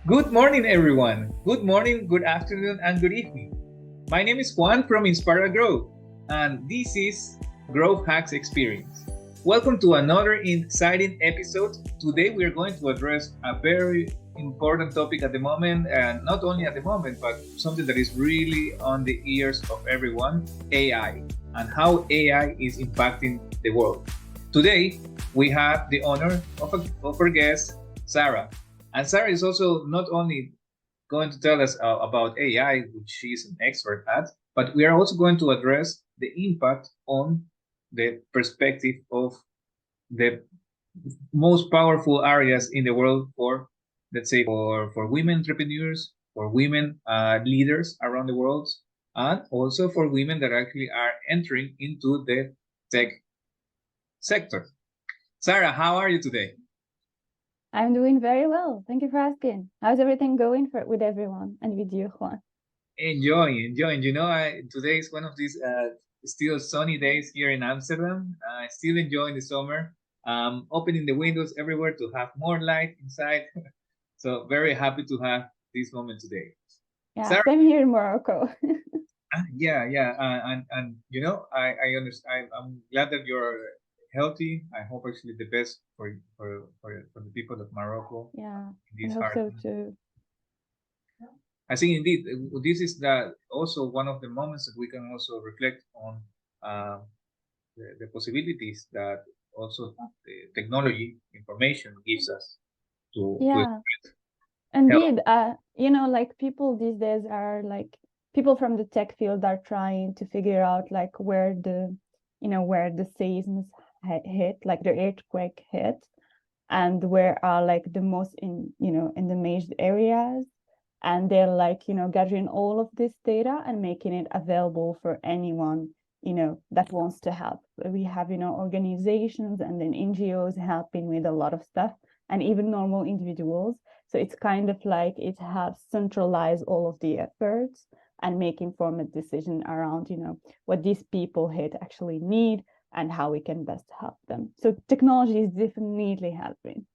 Good morning, everyone. Good morning, good afternoon, and good evening. My name is Juan from Inspiral Growth, and this is Growth Hacks Experience. Welcome to another exciting episode. Today, we are going to address a very important topic at the moment, and not only at the moment, but something that is really on the ears of everyone: AI, and how AI is impacting the world. Today, we have the honor of our guest, Sarah. And Sarah is also not only going to tell us about AI, which she's an expert at, but we are also going to address the impact on the perspective of the most powerful areas in the world for, let's say, for women entrepreneurs, for women leaders around the world, and also for women that actually are entering into the tech sector. Sarah, how are you today? I'm doing very well. Thank you for asking. How's everything going with everyone and with you, Juan? Enjoying. Today is one of these still sunny days here in Amsterdam. Still enjoying the summer. Opening the windows everywhere to have more light inside. So very happy to have this moment today. Yeah, Sarah, same here in Morocco. yeah. I understand. I'm glad that you're healthy. I hope actually the best for the people of Morocco Yeah, in I this hope hard. so too. I think indeed this is also one of the moments that we can also reflect on uh, the possibilities that also the technology information gives us to Yeah, help. indeed. Like people these days are like people from the tech field are trying to figure out like where the seisms hit, like the earthquake hit, and where are like the most in the major areas, and they're like gathering all of this data and making it available for anyone that wants to help. We have organizations and then NGOs helping with a lot of stuff, and even normal individuals. So it's kind of like it has centralized all of the efforts and make informed decision around what these people hit actually need and how we can best help them. So technology is definitely helping.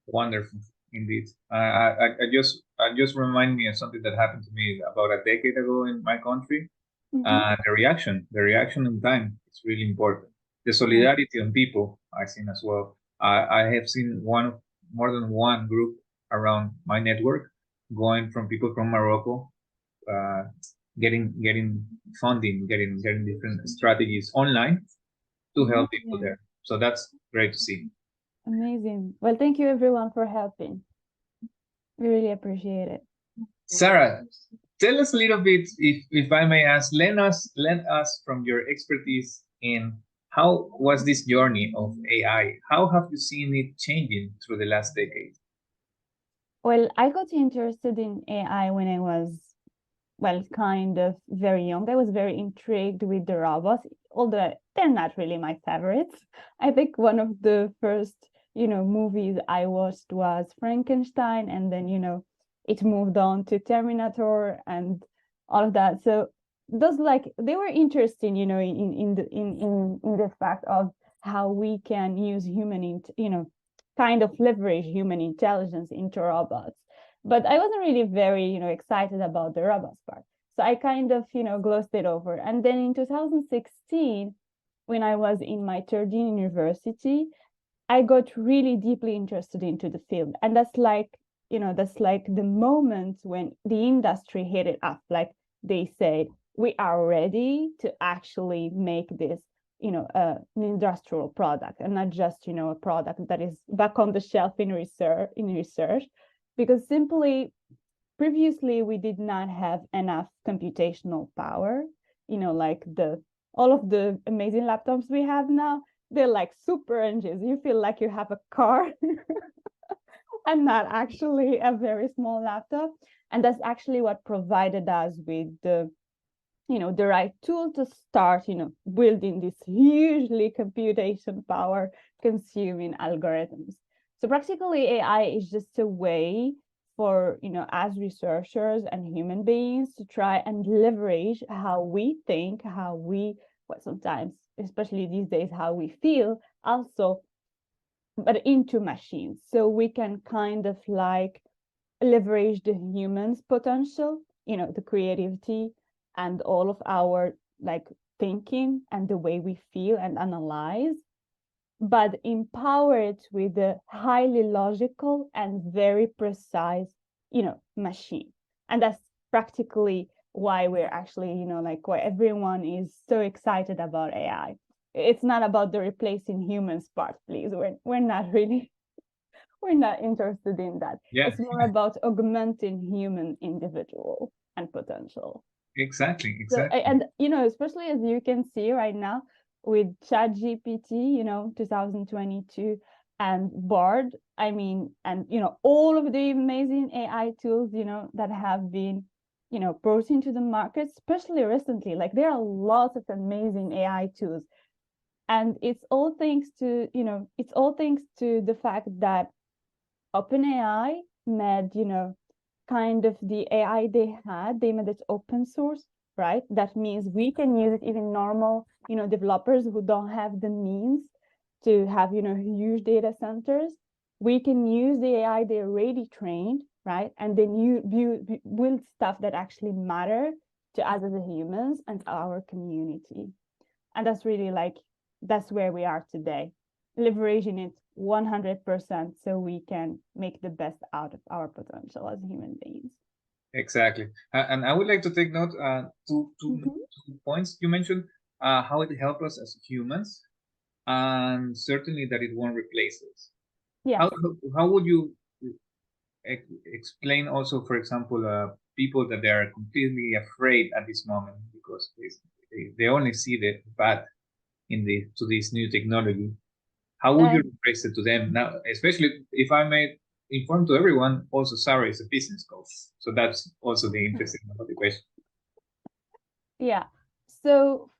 Wonderful, indeed. I just remind me of something that happened to me about a decade ago in my country. Mm-hmm. The reaction in time is really important. The Yeah. solidarity on people I've seen as well. I have seen more than one group around my network going from people from Morocco, uh, getting funding, getting different strategies online to help people Amazing. there. So that's great to see. Amazing. Well, thank you everyone for helping. We really appreciate it. Sarah, tell us a little bit, if I may ask, lend us from your expertise in how was this journey of AI? How have you seen it changing through the last decade? Well, I got interested in AI when I was, well, kind of very young. I was very intrigued with the robots, although they're not really my favorites. I think one of the first, movies I watched was Frankenstein, and then, it moved on to Terminator and all of that. So those like they were interesting, in the fact of how we can use kind of leverage human intelligence into robots. But I wasn't really very, excited about the robots part. So I kind of, glossed it over. And then in 2016, when I was in my third year university, I got really deeply interested into the field. And that's like the moment when the industry hit it up. Like they said, we are ready to actually make this, an industrial product and not just, a product that is back on the shelf in research, because simply previously we did not have enough computational power, like the all of the amazing laptops we have now, they're like super engines. You feel like you have a car and not actually a very small laptop. And that's actually what provided us with the right tool to start building this hugely computation power consuming algorithms. So practically AI is just a way for as researchers and human beings to try and leverage how we think, how we what sometimes, especially these days, how we feel also, but into machines, so we can kind of like leverage the human's potential, the creativity and all of our like thinking and the way we feel and analyze, but empower it with a highly logical and very precise, machine. And that's practically why we're actually, like why everyone is so excited about AI. It's not about the replacing humans part, please. We're not really we're not interested in that. Yeah, It's more about augmenting human individual and potential. exactly, So, exactly. and especially as you can see right now with ChatGPT, 2022 and Bard, I mean, and all of the amazing AI tools, that have been, brought into the market, especially recently. Like there are lots of amazing AI tools, and it's all thanks to, the fact that OpenAI made, kind of the AI they made it open source, right? That means we can use it, even normal, developers who don't have the means to have, huge data centers. We can use the AI they already trained, right? And then you build stuff that actually matter to us as humans and our community. And that's really like, that's where we are today, leveraging it 100% so we can make the best out of our potential as human beings. Exactly. And I would like to take note two points you mentioned, how it helps us as humans, and certainly that it won't replace us. Yes. How would you explain also, for example, people that they are completely afraid at this moment because they only see the bad in to this new technology? How would you express it to them now? Especially if I may inform to everyone, also Sarah is a business coach, so that's also the interesting part of the question. Yeah. So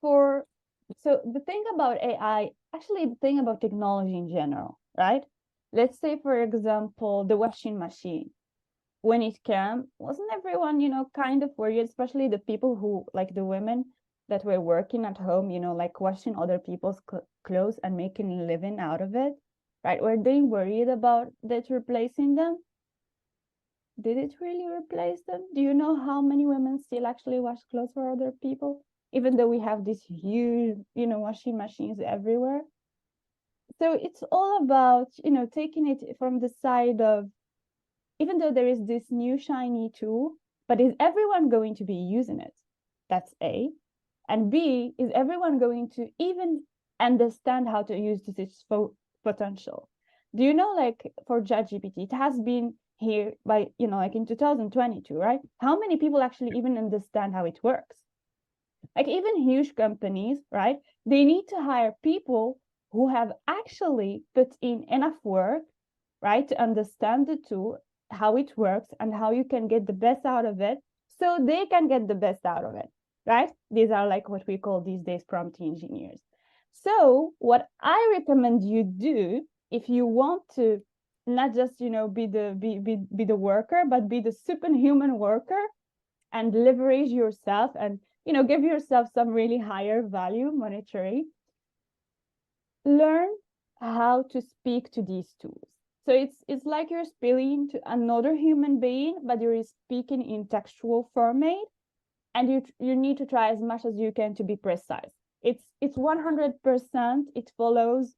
the thing about AI, actually the thing about technology in general, right? Let's say, for example, the washing machine. When it came, wasn't everyone, kind of worried, especially the people who, like the women that were working at home, like washing other people's clothes and making a living out of it, right? Were they worried about that replacing them? Did it really replace them? Do you know how many women still actually wash clothes for other people, even though we have these huge, washing machines everywhere? So it's all about, taking it from the side of, even though there is this new shiny tool, but is everyone going to be using it? That's A. And B, is everyone going to even understand how to use this full potential? Do you know, like for ChatGPT, it has been here by, like in 2022, right? How many people actually even understand how it works? Like even huge companies, right? They need to hire people who have actually put in enough work, right, to understand the tool, how it works, and how you can get the best out of it so they can get the best out of it, right? These are like what we call these days prompt engineers. So what I recommend you do, if you want to not just be the worker, but be the superhuman worker and leverage yourself and give yourself some really higher value monetary, learn how to speak to these tools. So it's like you're speaking to another human being, but you're speaking in textual format, and you need to try as much as you can to be precise. It's 100%. It follows,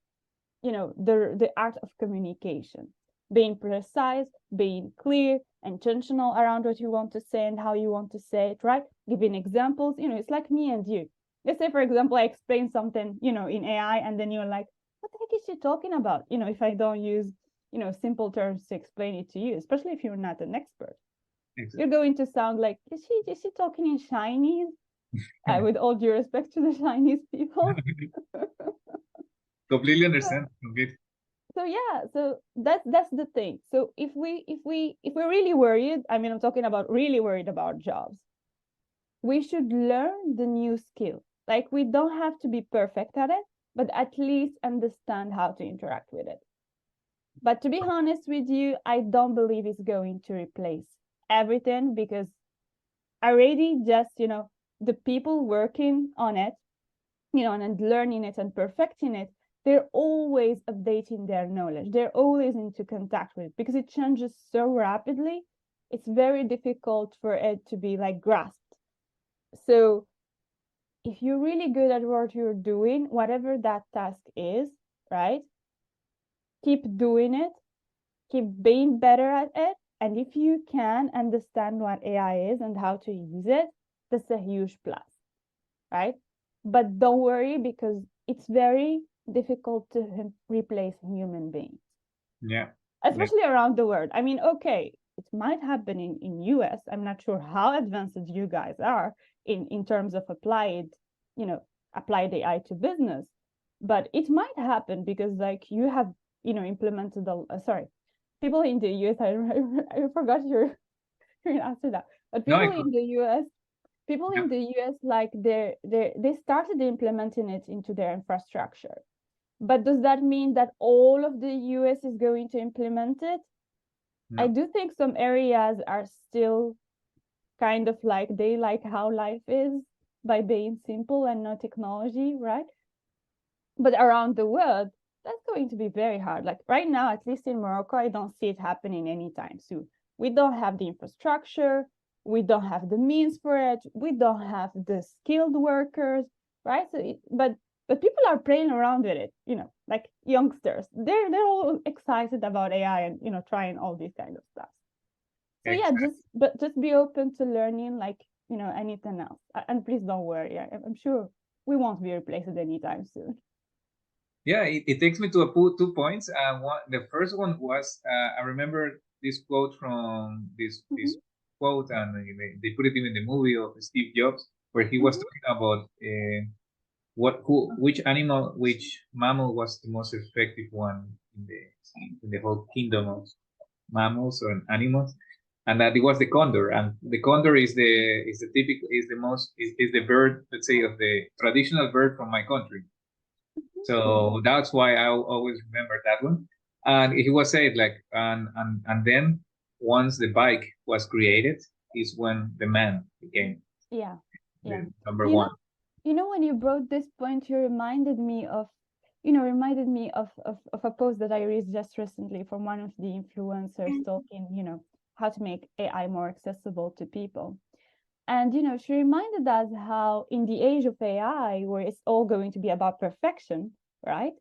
the art of communication, being precise, being clear, intentional around what you want to say and how you want to say it, right? Giving examples. It's like me and you. Let's say, for example, I explain something, in AI, and then you're like, what the heck is she talking about? If I don't use, simple terms to explain it to you, especially if you're not an expert. Exactly. You're going to sound like, is she talking in Chinese? With all due respect to the Chinese people. Completely understand. So yeah, so that's the thing. So if we're really worried, I mean, I'm talking about really worried about jobs, we should learn the new skill. Like we don't have to be perfect at it, but at least understand how to interact with it. But to be honest with you, I don't believe it's going to replace everything, because already just, the people working on it, and learning it and perfecting it, they're always updating their knowledge. They're always into contact with it because it changes so rapidly it's very difficult for it to be like grasped. So if you're really good at what you're doing, whatever that task is, right? Keep doing it, keep being better at it. And if you can understand what AI is and how to use it, that's a huge plus, right? But don't worry, because it's very difficult to replace human beings. Yeah. Especially around the world. I mean, okay, it might happen in US. I'm not sure how advanced you guys are in terms of applied AI to business, but it might happen because like you have implemented sorry, people in the US. I forgot you're in Amsterdam, but No, people in the US. People yeah. in the US, like they started implementing it into their infrastructure. But does that mean that all of the US is going to implement it? No. I do think some areas are still kind of like they like how life is by being simple and no technology, right? But around the world, that's going to be very hard. Like right now, at least in Morocco, I don't see it happening anytime soon. We don't have the infrastructure, we don't have the means for it, we don't have the skilled workers, right? But people are playing around with it, like youngsters. They're all excited about AI and trying all these kind of stuff. So yeah, just be open to learning like anything else. And please don't worry. I'm sure we won't be replaced anytime soon. Yeah, it takes me to 2 points. The first one was I remember this quote from this quote, and they put it in the movie of Steve Jobs, where he was talking about which mammal was the most effective one in the whole kingdom of mammals or animals, and that it was the condor. And the condor is the typical is the bird, let's say, of the traditional bird from my country. So that's why I always remember that one. And he was saying like, and then once the bike was created, is when the man became Yeah, yeah. the number You one. know, when you brought this point, you reminded me of a post that I read just recently from one of the influencers talking, how to make AI more accessible to people. And she reminded us how in the age of AI, where it's all going to be about perfection, right?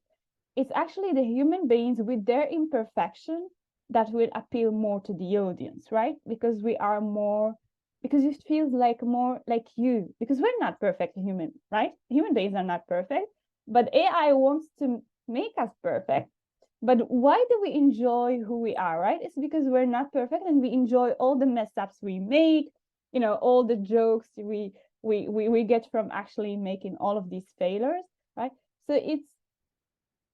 It's actually the human beings with their imperfection that will appeal more to the audience, right? Because it feels like more like you, because we're not perfect human, right? Human beings are not perfect, but AI wants to make us perfect. But why do we enjoy who we are, right? It's because we're not perfect and we enjoy all the mess ups we make, all the jokes we get from actually making all of these failures, right? So it's,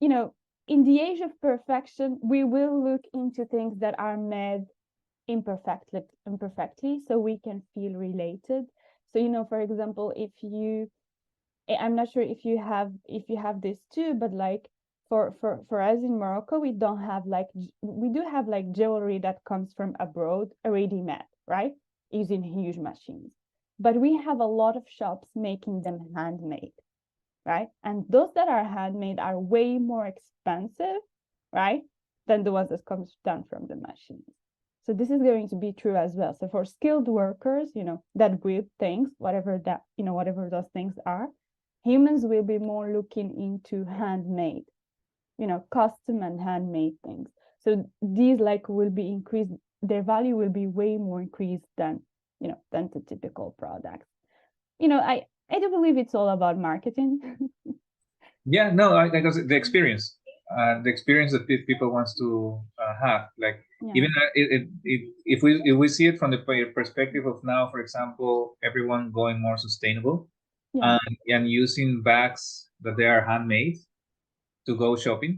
in the age of perfection, we will look into things that are made imperfectly so we can feel related. So, for example, I'm not sure if you have this too, but like for us in Morocco, we don't have we do have like jewelry that comes from abroad already made, right? Using huge machines. But we have a lot of shops making them handmade, right? And those that are handmade are way more expensive, right? Than the ones that comes done from the machines. So this is going to be true as well. So for skilled workers, that build things, whatever those things are, humans will be more looking into handmade, custom and handmade things. So these will be increased, their value will be way more increased than the typical products. I do believe it's all about marketing. Yeah, no, I because the experience that people wants to have, like Yeah. even if we see it from the perspective of now, for example, everyone going more sustainable, Yeah. and using bags that they are handmade to go shopping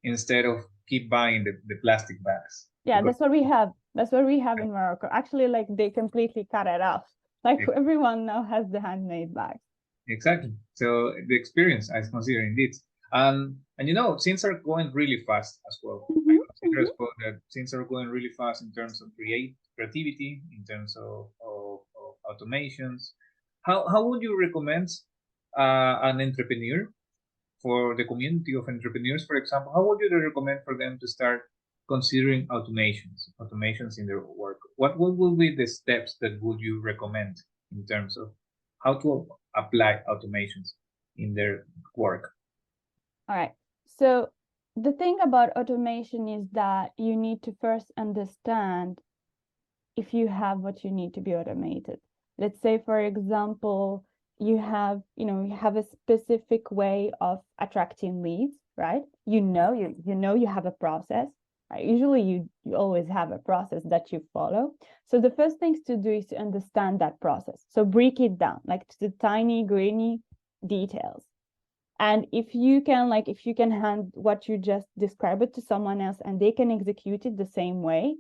instead of keep buying the plastic bags. Yeah, Because that's what we have. That's what we have in Morocco. Actually, they completely cut it off. Like everyone now has the handmade bags. exactly. So the experience I consider indeed. And things are going really fast as well. I consider as well that things are going really fast in terms of creativity, in terms of automations. How would you recommend an entrepreneur for the community of entrepreneurs, for example? How would you recommend for them to start considering automations in their work? what will be the steps that would you recommend in terms of how to apply automations in their work? All right. So the thing about automation is that you need to first understand if you have what you need to be automated. Let's say, for example, you have a specific way of attracting leads, right? You have a process. Right? Usually you always have a process that you follow. So the first things to do is to understand that process. So break it down, like to the tiny, grainy details. And if you can hand what you just described it to someone else and they can execute it the same way,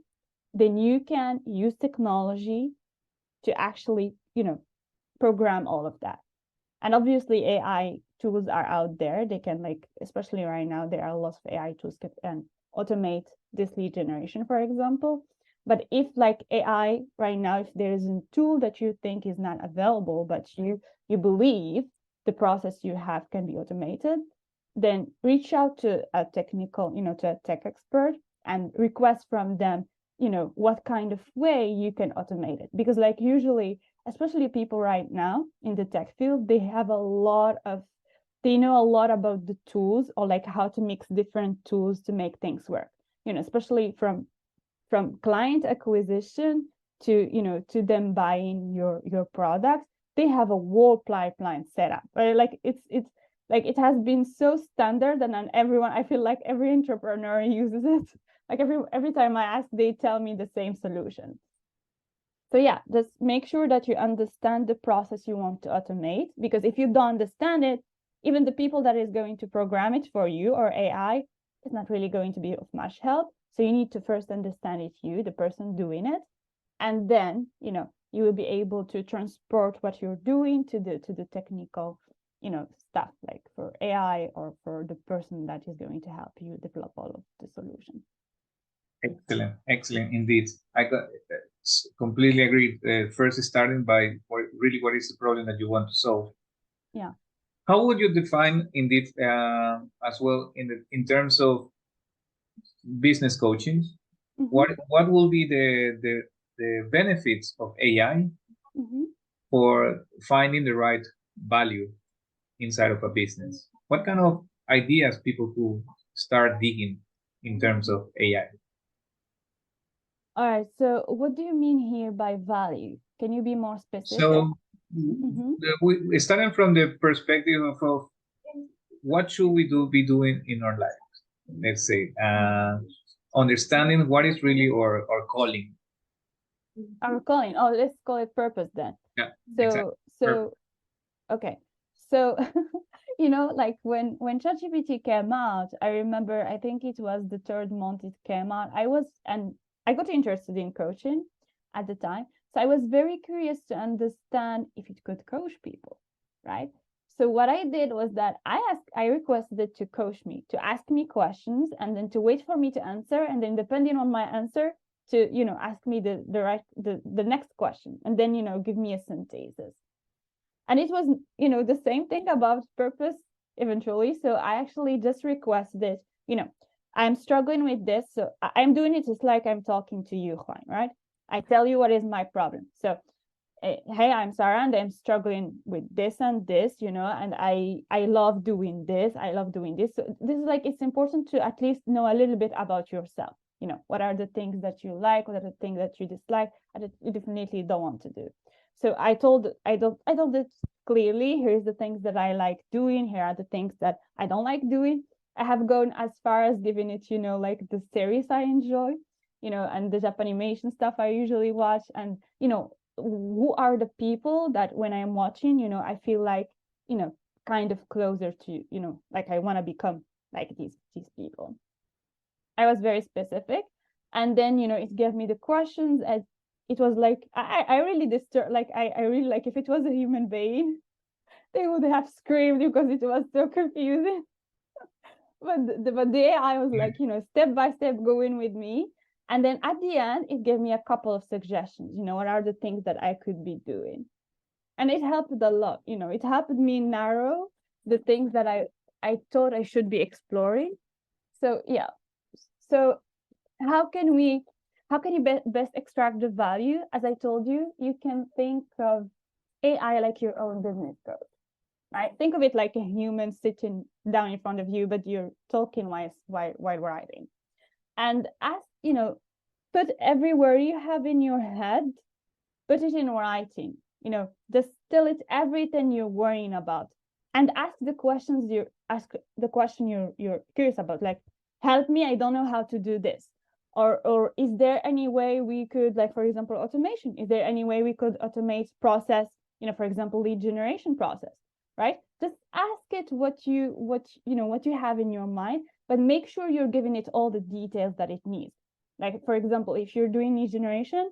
then you can use technology to actually, program all of that. And obviously AI tools are out there. They can, especially right now, there are lots of AI tools can automate this lead generation, for example. But if AI right now, if there is a tool that you think is not available, but you believe the process you have can be automated, then reach out to a technical, to a tech expert and request from them, what kind of way you can automate it. Because usually, especially people right now in the tech field, they know a lot about the tools, or how to mix different tools to make things work, especially from client acquisition to them buying your product. They have a whole pipeline set up, right? It's it has been so standard, and then I feel like every entrepreneur uses it. Every time I ask, they tell me the same solution. So yeah, just make sure that you understand the process you want to automate, because if you don't understand it, even the people that is going to program it for you, or AI, is not really going to be of much help. So you need to first understand it, the person doing it, and then you will be able to transport what you're doing to the technical stuff, like for AI or for the person that is going to help you develop all of the solution. Excellent indeed. I completely agree. First, starting by what is the problem that you want to solve. Yeah. How would you define indeed as well in terms of business coaching? Mm-hmm. What will be the benefits of AI mm-hmm. for finding the right value inside of a business? What kind of ideas people who start digging in terms of AI? All right. So what do you mean here by value? Can you be more specific? So starting from the perspective of what should we be doing in our lives? Let's say understanding what is really our calling. Our calling. Oh, let's call it purpose then. Yeah. So okay. So when ChatGPT came out, I remember, I think it was the third month it came out. I got interested in coaching at the time. So I was very curious to understand if it could coach people, right? So what I did was that I requested it to coach me, to ask me questions, and then to wait for me to answer, and then depending on my answer, to ask me the next question, and then give me a synthesis. And it was the same thing about purpose eventually. So I actually just requested it. I'm struggling with this, so I'm doing it just like I'm talking to you, Juan, right? I tell you what is my problem. So hey, I'm Sarah, and I'm struggling with this and this, and I love doing this. I love doing this. So this is it's important to at least know a little bit about yourself. What are the things that you like? What are the things that you dislike? And you definitely don't want to do. So I told it clearly, here's the things that I like doing. Here are the things that I don't like doing. I have gone as far as giving it, the series I enjoy, and the Japanimation stuff I usually watch. And, who are the people that when I'm watching, I feel kind of closer to, I want to become like these people. I was very specific. And then, it gave me the questions, and it was I really disturbed, I really if it was a human being, they would have screamed because it was so confusing. but the AI was step by step going with me. And then at the end, it gave me a couple of suggestions, what are the things that I could be doing. And it helped a lot, it helped me narrow the things that I thought I should be exploring. So yeah. So how can we how can you best extract the value? As I told you, you can think of AI like your own business code, right? Think of it like a human sitting down in front of you, but you're talking while writing. And as you know, put every word you have in your head, put it in writing. Distill it, everything you're worrying about, and ask the questions you're curious about. Like, help me, I don't know how to do this. Or is there any way we could, like, for example, automation? Is there any way we could automate process, for example, lead generation process, right? Just ask it what you have in your mind, but make sure you're giving it all the details that it needs. Like, for example, if you're doing lead generation,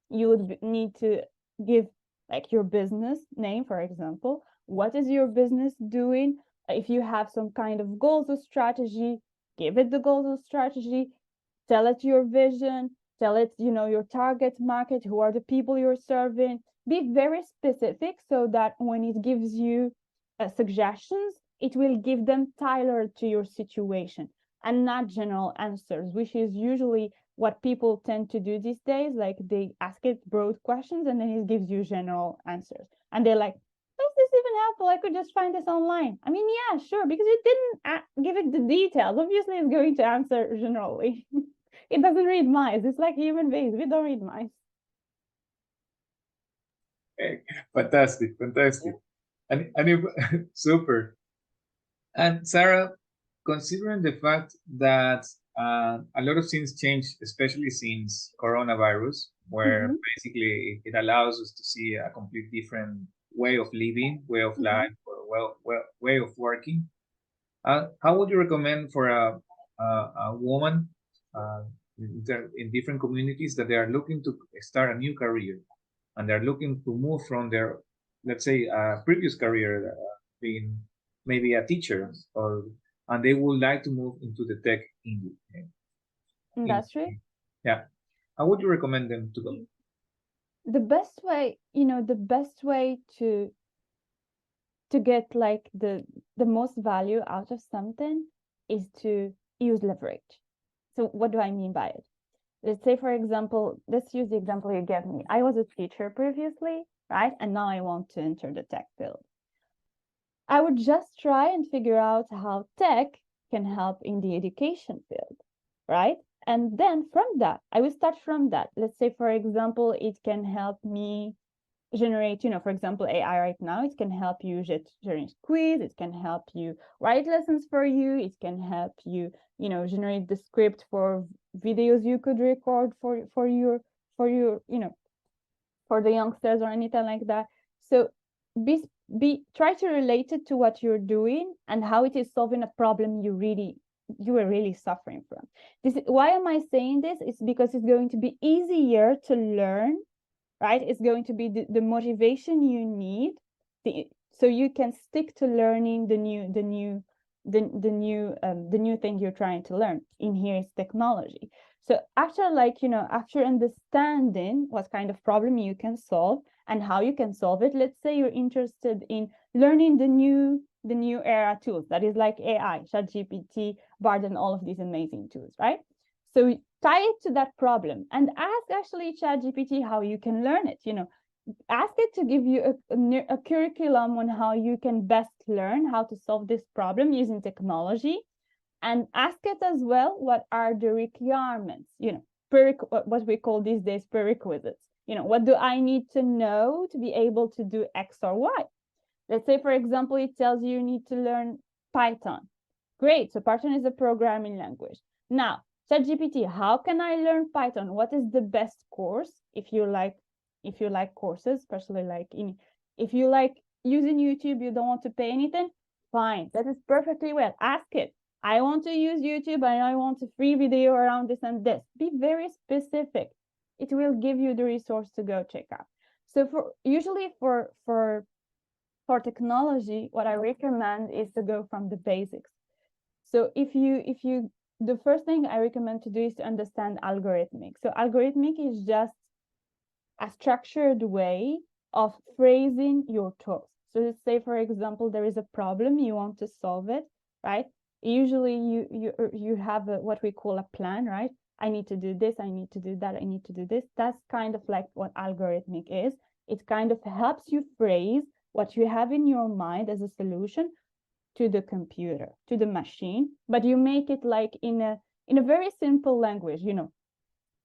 you would need to give like your business name, for example. What is your business doing? If you have some kind of goals or strategy, give it the goals or strategy. Tell it your vision, tell it, your target market, who are the people you're serving. Be very specific so that when it gives you suggestions, it will give them tailored to your situation and not general answers, which is usually what people tend to do these days. Like, they ask it broad questions and then it gives you general answers. And they're like, is this even helpful? I could just find this online. I mean, yeah, sure, because you didn't give it the details. Obviously, it's going to answer generally. It doesn't read minds. It's like human beings. We don't read minds. Okay. Fantastic. Super. And Sarah, considering the fact that a lot of things change, especially since coronavirus, where basically it allows us to see a complete different way of living, way of life, or way of working. How would you recommend for a woman in different communities that they are looking to start a new career and they're looking to move from their, let's say, previous career, being maybe a teacher, and they would like to move into the tech industry? Yeah. How would you recommend them to go? The best way to get like the most value out of something is to use leverage. So what do I mean by it? Let's say, for example, let's use the example you gave me. I was a teacher previously, right? And now I want to enter the tech field. I would just try and figure out how tech can help in the education field, right? And then from that, I will start from that. Let's say, for example, it can help me generate, for example, AI right now, it can help you generate quiz, it can help you write lessons for you, it can help you, generate the script for videos you could record for your, for the youngsters or anything like that. So try to relate it to what you're doing and how it is solving a problem you were really suffering from. Why am I saying this? It's because it's going to be easier to learn, right? It's going to be the motivation you need, so you can stick to learning the new thing you're trying to learn. In here is technology. So after understanding what kind of problem you can solve and how you can solve it, let's say you're interested in learning the new era tools, that is like AI, ChatGPT, Bard, and all of these amazing tools, right? So tie it to that problem and ask actually ChatGPT how you can learn it. Ask it to give you a curriculum on how you can best learn how to solve this problem using technology, and ask it as well what are the requirements, what we call these days prerequisites. What do I need to know to be able to do X or Y? Let's say, for example, it tells you need to learn Python. Great, so Python is a programming language. Now, ChatGPT, how can I learn Python? What is the best course? If you like courses, especially if you like using YouTube, you don't want to pay anything, fine, that is perfectly well. Ask it. I want to use YouTube and I want a free video around this and this. Be very specific. It will give you the resource to go check out. So usually for technology, what I recommend is to go from the basics. So the first thing I recommend to do is to understand algorithmic. So algorithmic is just a structured way of phrasing your talks. So let's say, for example, there is a problem, you want to solve it, right? Usually you have what we call a plan, right? I need to do this, I need to do that, I need to do this. That's kind of like what algorithmic is. It kind of helps you phrase what you have in your mind as a solution to the computer, to the machine, but you make it like in a very simple language.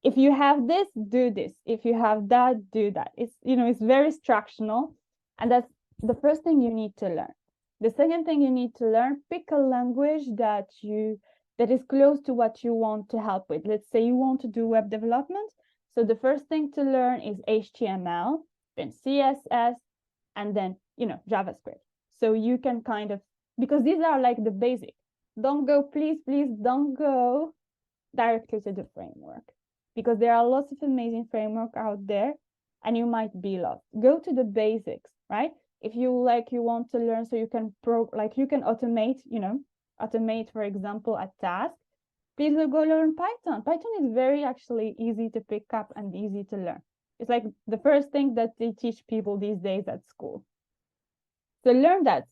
If you have this, do this. If you have that, do that. It's very instructional, and that's the first thing you need to learn. The second thing you need to learn, pick a language that is close to what you want to help with. Let's say you want to do web development. So the first thing to learn is HTML, then CSS, and then, JavaScript. So you can kind of, because these are like the basics. Please don't go directly to the framework, because there are lots of amazing framework out there and you might be lost. Go to the basics, right? If you want to learn so you can automate, for example, a task, please go learn Python. Python is very actually easy to pick up and easy to learn. It's like the first thing that they teach people these days at school. So learn that.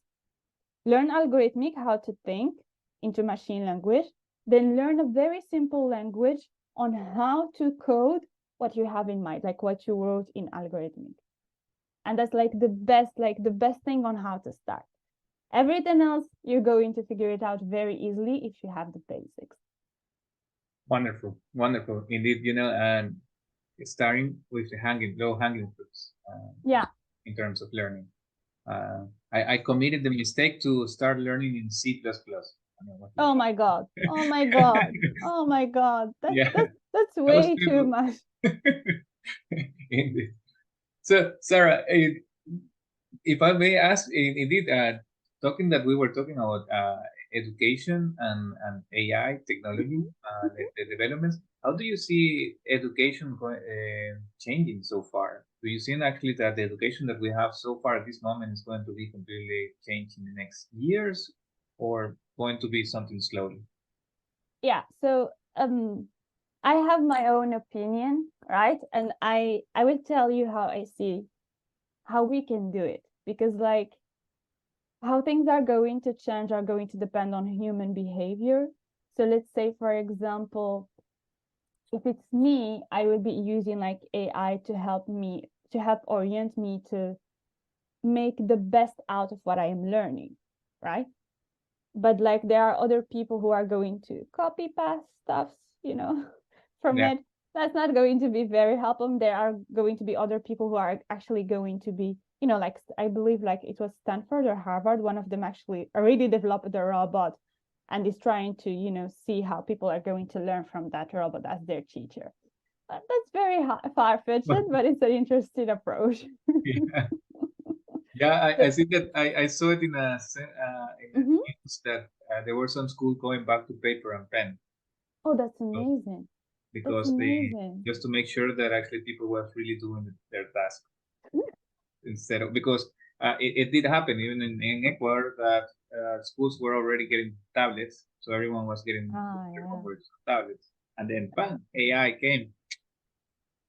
Learn algorithmic, how to think into machine language, then learn a very simple language on how to code what you have in mind, like what you wrote in algorithmic. And that's like the best thing on how to start. Everything else, you're going to figure it out very easily if you have the basics. Wonderful, wonderful indeed. And starting with the low hanging fruits. In terms of learning, I committed the mistake to start learning in C++. Oh my god! Oh my god! Oh my god! That's way too much. Indeed. So, Sarah, if I may ask, indeed, talking that we were talking about education and AI technology, the developments. How do you see education changing so far? Do you see actually that the education that we have so far at this moment is going to be completely changed in the next years, or going to be something slowly? Yeah. So I have my own opinion, right? And I will tell you how I see how we can do it, because like how things are going to change are going to depend on human behavior. So let's say, for example, if it's me, I will be using like AI to help orient me to make the best out of what I am learning, right? But like there are other people who are going to copy paste stuff, from it. That's not going to be very helpful. There are going to be other people who are actually going to be, like I believe like it was Stanford or Harvard, one of them actually already developed a robot and is trying to, see how people are going to learn from that robot as their teacher. That's very far-fetched, but it's an interesting approach. Yeah, I see that. I saw it in a news that there were some schools going back to paper and pen. Oh, that's amazing. Because they just to make sure that actually people were really doing their task instead of, because it did happen even in Ecuador that schools were already getting tablets, so everyone was getting their homework tablets, and then bam, AI came.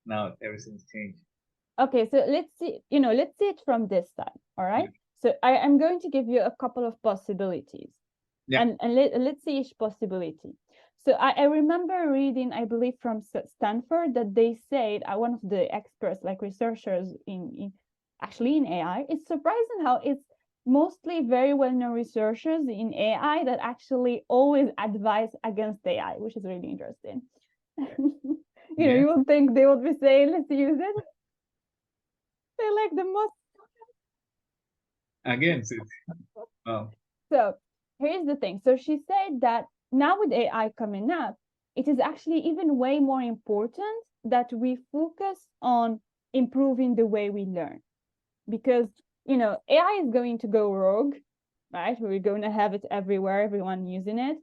Now everything's changed. Okay, so let's see it from this side. All right. So I'm going to give you a couple of possibilities. And let's see each possibility. So I remember reading, I believe from Stanford, that they said, one of the experts, like researchers in AI, it's surprising how it's mostly very well-known researchers in AI that actually always advise against AI, which is really interesting. You would think they would be saying, let's use it. They're like the most against it. Oh. So here's the thing. So she said that now with AI coming up, it is actually even way more important that we focus on improving the way we learn, because AI is going to go rogue, right? We're going to have it everywhere, everyone using it.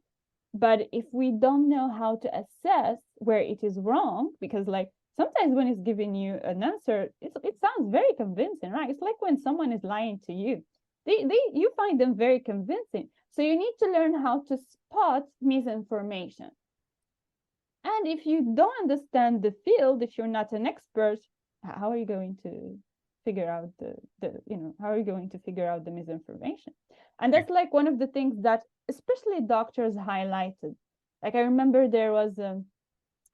But if we don't know how to assess where it is wrong, because like sometimes when it's giving you an answer, it sounds very convincing, right? It's like when someone is lying to you. You find them very convincing. So you need to learn how to spot misinformation. And if you don't understand the field, if you're not an expert, how are you going to figure out how are you going to figure out the misinformation? And that's like one of the things that especially doctors highlighted. Like I remember there was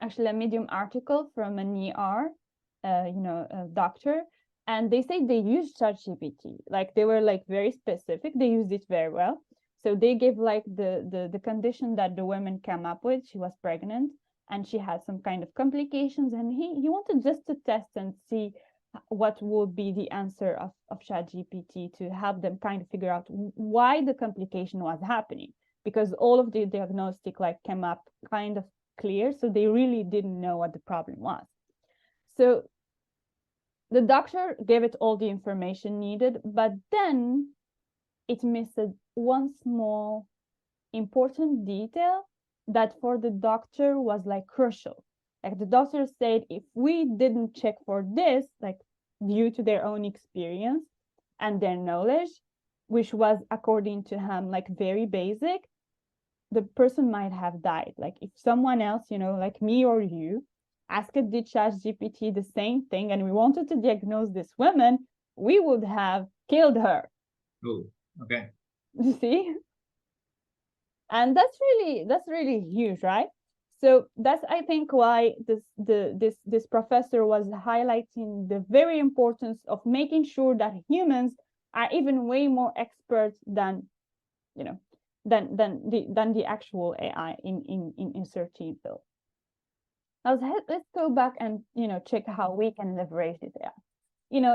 actually a Medium article from an ER, a doctor, and they say they used ChatGPT. Like they were like very specific. They used it very well. So they gave like the condition that the woman came up with. She was pregnant and she had some kind of complications, and he wanted just to test and see what would be the answer of ChatGPT to help them kind of figure out why the complication was happening, because all of the diagnostic like came up kind of clear, so they really didn't know what the problem was. So the doctor gave it all the information needed, but then it missed one small important detail that for the doctor was like crucial. Like the doctor said, if we didn't check for this, like due to their own experience and their knowledge, which was according to him like very basic, the person might have died. Like if someone else, like me or you, asked the ChatGPT the same thing and we wanted to diagnose this woman, we would have killed her. Oh, okay. You see? And that's really huge, right? So that's, I think, why this professor was highlighting the very importance of making sure that humans are even way more experts than the actual AI in certain fields. Now let's go back and check how we can leverage this AI.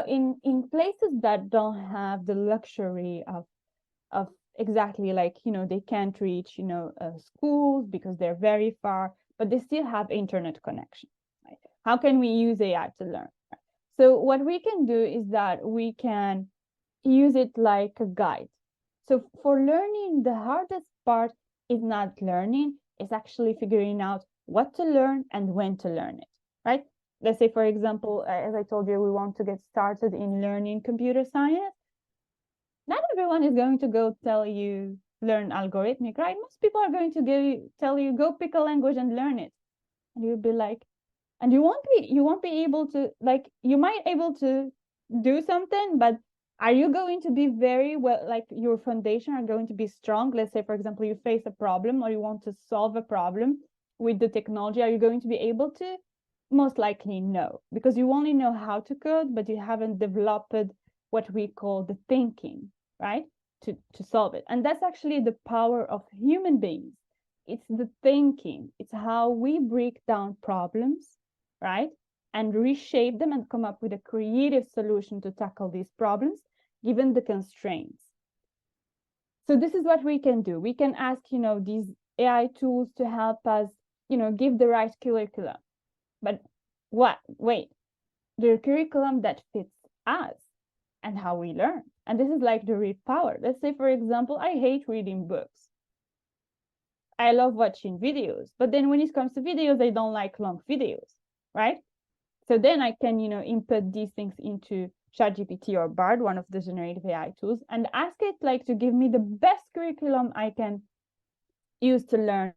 In places that don't have the luxury of exactly like they can't reach schools because they're very far, but they still have internet connection, right? How can we use AI to learn? Right? So what we can do is that we can use it like a guide. So for learning, the hardest part is not learning, it's actually figuring out what to learn and when to learn it, right? Let's say, for example, as I told you, we want to get started in learning computer science. Not everyone is going to go tell you learn algorithmic, right? Most people are going to tell you go pick a language and learn it, and you'll be like, and you won't be able to, like, you might able to do something, but are you going to be very well, like your foundation are going to be strong? Let's say, for example, you face a problem or you want to solve a problem with the technology, are you going to be able to? Most likely no, because you only know how to code, but you haven't developed what we call the thinking, right? To solve it. And that's actually the power of human beings. It's the thinking. It's how we break down problems, right? And reshape them and come up with a creative solution to tackle these problems, given the constraints. So this is what we can do. We can ask, these AI tools to help us, give the right curriculum. But wait, the curriculum that fits us and how we learn. And this is like the real power. Let's say, for example, I hate reading books. I love watching videos, but then when it comes to videos, I don't like long videos, right? So then I can, input these things into ChatGPT or Bard, one of the generative AI tools, and ask it like to give me the best curriculum I can use to learn,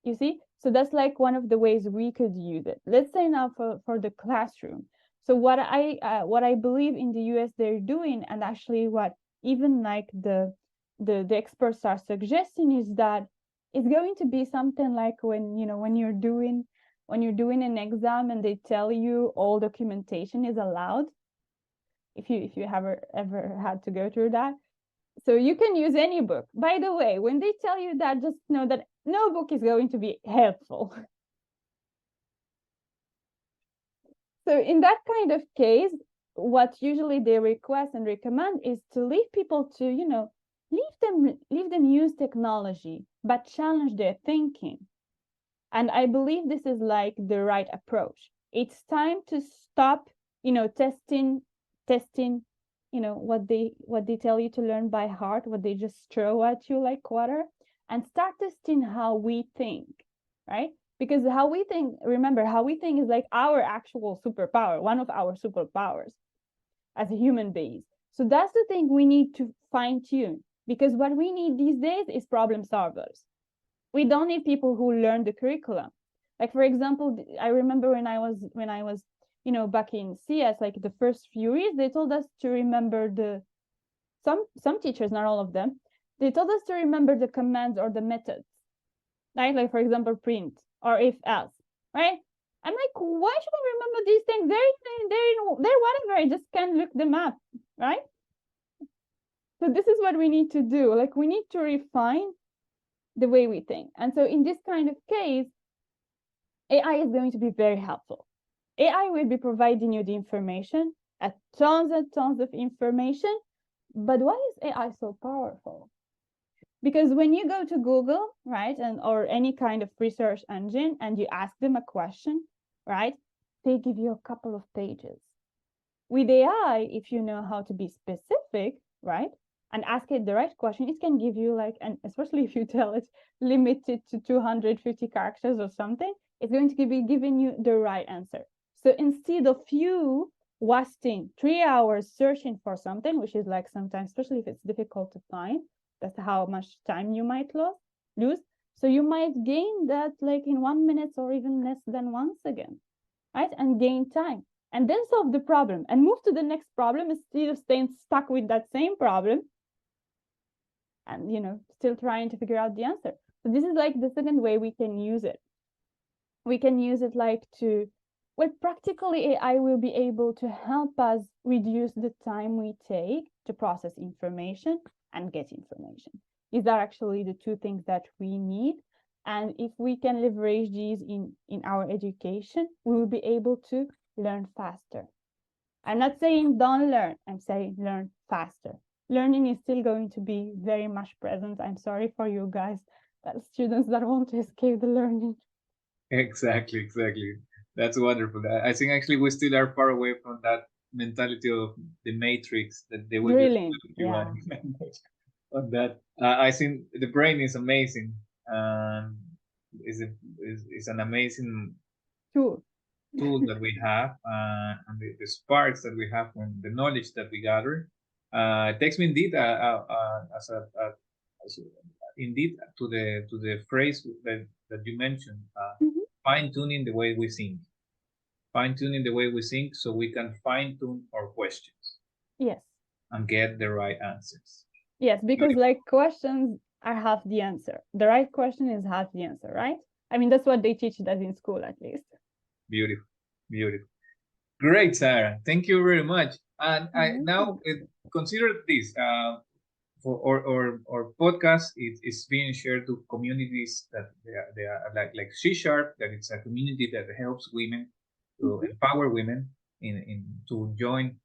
you see? So that's like one of the ways we could use it. Let's say now for the classroom. So what I believe in the US they're doing, and actually what even like the experts are suggesting, is that it's going to be something like when you're doing an exam and they tell you all documentation is allowed. If you have ever had to go through that. So you can use any book. By the way, when they tell you that, just know that no book is going to be helpful. So in that kind of case, what usually they request and recommend is to leave people to, leave them use technology, but challenge their thinking. And I believe this is like the right approach. It's time to stop, testing, what they tell you to learn by heart, what they just throw at you like water, and start testing how we think, right? Because how we think, remember, how we think is like our actual superpower, one of our superpowers as a human beings. So that's the thing we need to fine tune, because what we need these days is problem solvers. We don't need people who learn the curriculum. Like, for example, I remember when I was back in CS, like the first few years, they told us to remember some teachers, not all of them, they told us to remember the commands or the methods. right? Like, for example, print or if else, right? I'm like, why should I remember these things? They're whatever. I just can't look them up, right? So this is what we need to do. Like, we need to refine the way we think. And so in this kind of case, AI is going to be very helpful. AI will be providing you the information, tons and tons of information. But why is AI so powerful? Because when you go to Google, right, or any kind of research engine, and you ask them a question, right, they give you a couple of pages. With AI, if you know how to be specific, right, and ask it the right question, it can give you and especially if you tell it limited to 250 characters or something, it's going to be giving you the right answer. So instead of you wasting 3 hours searching for something, which is like sometimes, especially if it's difficult to find, that's how much time you might lose. So you might gain that like in 1 minute or even less than once again, right? And gain time. And then solve the problem and move to the next problem instead of staying stuck with that same problem and, still trying to figure out the answer. So this is like the second way we can use it. We can use it practically AI will be able to help us reduce the time we take to process information and get information. These are actually the two things that we need. And if we can leverage these in our education, we will be able to learn faster. I'm not saying don't learn, I'm saying learn faster. Learning is still going to be very much present. I'm sorry for you guys, students that want to escape the learning. Exactly. That's wonderful. I think actually we still are far away from that mentality of the matrix that they will really, be running on that. I think the brain is amazing. Is an amazing tool that we have, and the sparks that we have from the knowledge that we gather. It takes me indeed indeed to the phrase that you mentioned, fine tuning the way we think. Fine tuning the way we think so we can fine tune our questions. Yes. And get the right answers. Yes, because like questions are half the answer. The right question is half the answer, right? I mean, that's what they teach us in school, at least. Beautiful. Great, Sarah. Thank you very much. And now consider this. For our podcast is being shared to communities that they are like C#, that it's a community that helps women to empower women in to join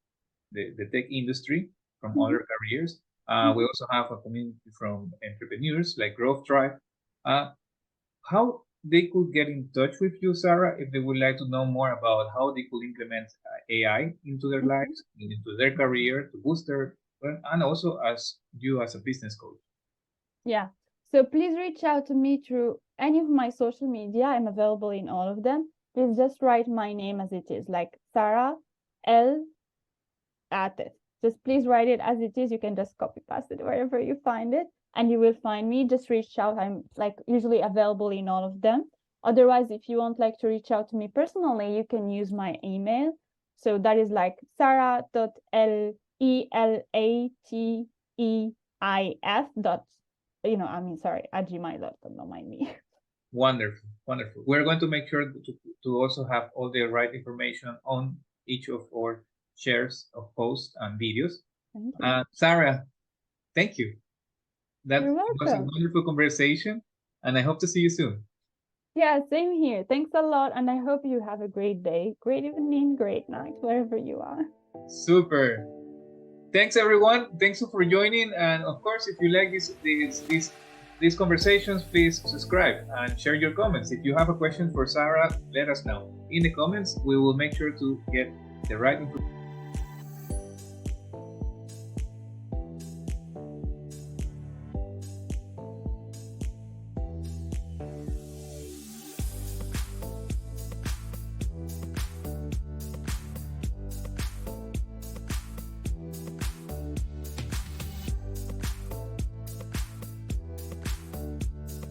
the tech industry from other careers. We also have a community from entrepreneurs like Growth Tribe. How they could get in touch with you, Sarah, if they would like to know more about how they could implement AI into their lives, into their career to boost their, and also as you as a business coach. Yeah. So please reach out to me through any of my social media. I'm available in all of them. Please just write my name as it is, like Sarah L. Atif. Just please write it as it is. You can just copy paste it wherever you find it, and you will find me. Just reach out. I'm like usually available in all of them. Otherwise, if you want like to reach out to me personally, you can use my email. So that is like sarah.lelatieif at gmail.com. Don't mind me. Wonderful. We're going to make sure to also have all the right information on each of our shares of posts and videos. Sarah, thank you. That was a wonderful conversation, and I hope to see you soon. Yeah, same here. Thanks a lot, and I hope you have a great day, great evening, great night, wherever you are. Super. Thanks, everyone. Thanks for joining, and of course, if you like these conversations, please subscribe and share your comments. If you have a question for Sarah, let us know in the comments. We will make sure to get the right information.